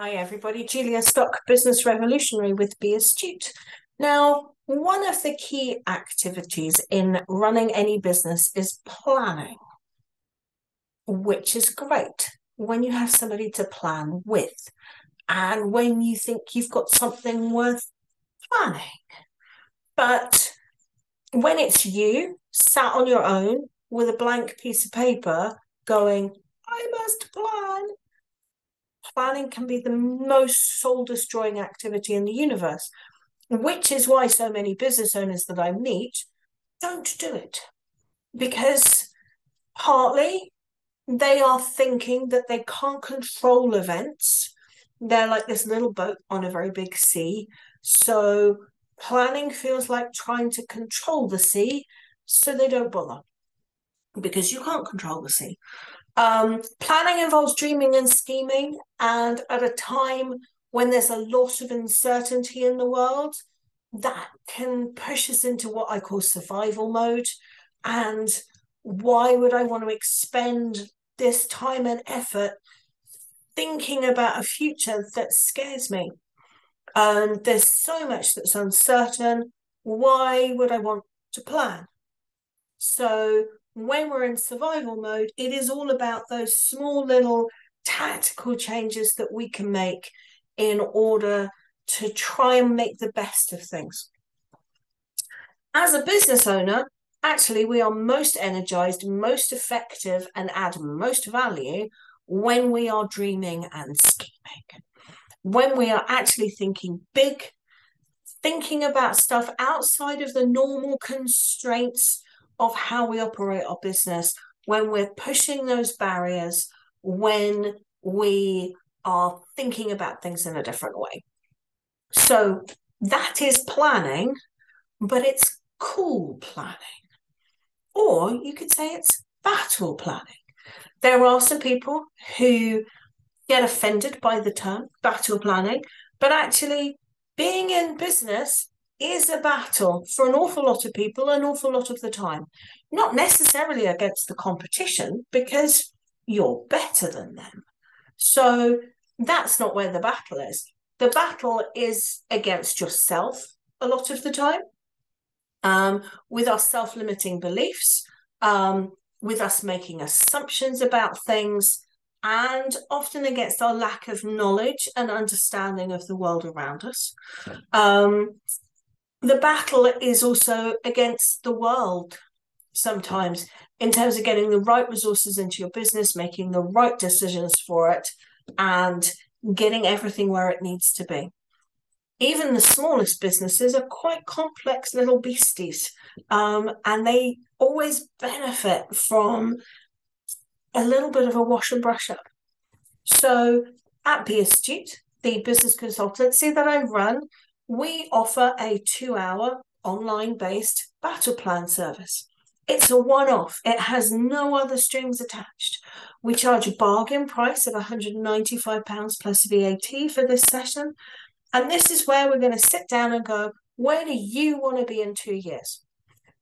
Hi, everybody. Julia Stock, business revolutionary with Be Astute. Now, one of the key activities in running any business is planning, which is great when you have somebody to plan with and when you think you've got something worth planning. But when it's you sat on your own with a blank piece of paper going, I must plan, planning can be the most soul destroying activity in the universe, which is why so many business owners that I meet don't do it. Because partly they are thinking that they can't control events. They're like this little boat on a very big sea. So planning feels like trying to control the sea, so they don't bother because you can't control the sea. Planning involves dreaming and scheming, and at a time when there's a lot of uncertainty in the world, that can push us into what I call survival mode. And why would I want to expend this time and effort thinking about a future that scares me? And there's so much that's uncertain. Why would I want to plan? So when we're in survival mode, it is all about those small little tactical changes that we can make in order to try and make the best of things. As a business owner, actually, we are most energized, most effective, and add most value when we are dreaming and scheming. When we are actually thinking big, thinking about stuff outside of the normal constraints of how we operate our business, when we're pushing those barriers, when we are thinking about things in a different way. So that is planning, but it's cool planning. Or you could say it's battle planning. There are some people who get offended by the term battle planning, but actually being in business is a battle for an awful lot of people an awful lot of the time. Not necessarily against the competition, because you're better than them. So that's not where the battle is. The battle is against yourself a lot of the time, with our self-limiting beliefs, with us making assumptions about things, and often against our lack of knowledge and understanding of the world around us. The battle is also against the world sometimes, in terms of getting the right resources into your business, making the right decisions for it, and getting everything where it needs to be. Even the smallest businesses are quite complex little beasties, and they always benefit from a little bit of a wash and brush up. So at Be Astute, the business consultancy that I run, we offer a 2-hour online-based battle plan service. It's a one-off. It has no other strings attached. We charge a bargain price of £195 plus VAT for this session. And this is where we're going to sit down and go, where do you want to be in 2 years?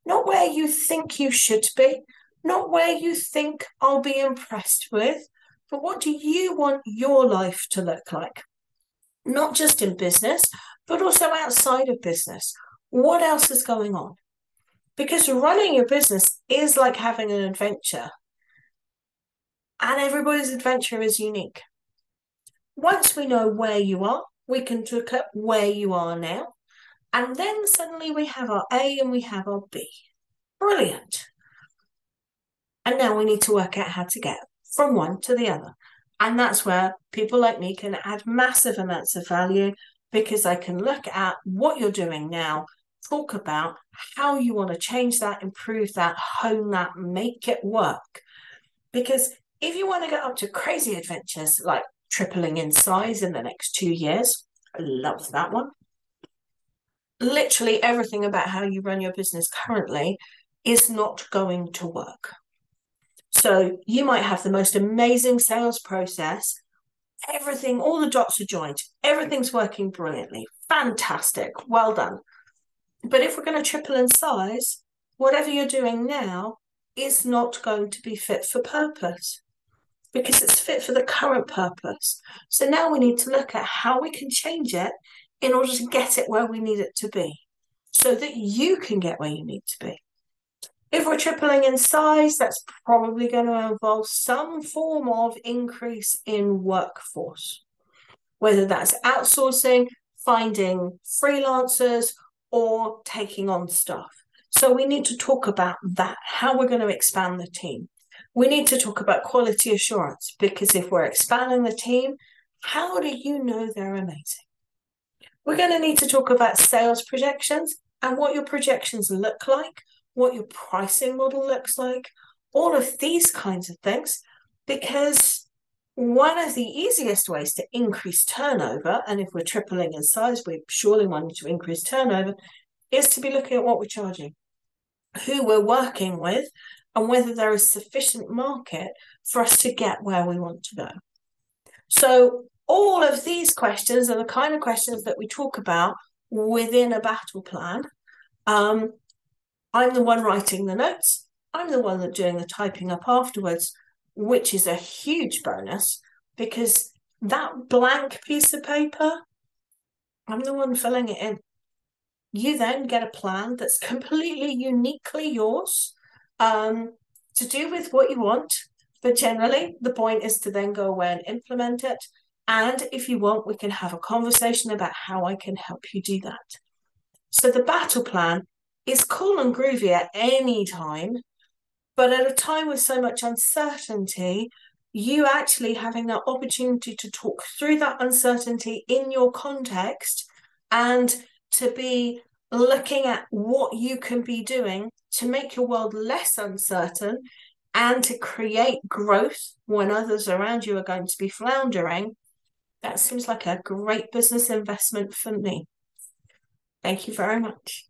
Not where you think you should be, not where you think I'll be impressed with, but what do you want your life to look like? Not just in business, but also outside of business. What else is going on? Because running your business is like having an adventure, and everybody's adventure is unique. Once we know where you are, we can look at where you are now, and then suddenly we have our A and we have our B. Brilliant. And now we need to work out how to get from one to the other. And that's where people like me can add massive amounts of value, because I can look at what you're doing now, talk about how you want to change that, improve that, hone that, make it work. Because if you want to get up to crazy adventures like tripling in size in the next 2 years, I love that one. Literally everything about how you run your business currently is not going to work. So you might have the most amazing sales process, everything, all the dots are joined, everything's working brilliantly, fantastic, well done. But if we're going to triple in size, whatever you're doing now is not going to be fit for purpose, because it's fit for the current purpose. So now we need to look at how we can change it in order to get it where we need it to be, so that you can get where you need to be. If we're tripling in size, that's probably going to involve some form of increase in workforce, whether that's outsourcing, finding freelancers, or taking on staff. So we need to talk about that, how we're going to expand the team. We need to talk about quality assurance, because if we're expanding the team, how do you know they're amazing? We're going to need to talk about sales projections and what your projections look like, what your pricing model looks like, all of these kinds of things, because one of the easiest ways to increase turnover, and if we're tripling in size, we surely want to increase turnover, is to be looking at what we're charging, who we're working with, and whether there is sufficient market for us to get where we want to go. So all of these questions are the kind of questions that we talk about within a battle plan. I'm the one writing the notes. I'm the one that's doing the typing up afterwards, which is a huge bonus, because that blank piece of paper, I'm the one filling it in. You then get a plan that's completely uniquely yours, to do with what you want. But generally, the point is to then go away and implement it. And if you want, we can have a conversation about how I can help you do that. So the battle plan is cool and groovy at any time, but at a time with so much uncertainty, you actually having that opportunity to talk through that uncertainty in your context and to be looking at what you can be doing to make your world less uncertain and to create growth when others around you are going to be floundering, that seems like a great business investment for me. Thank you very much.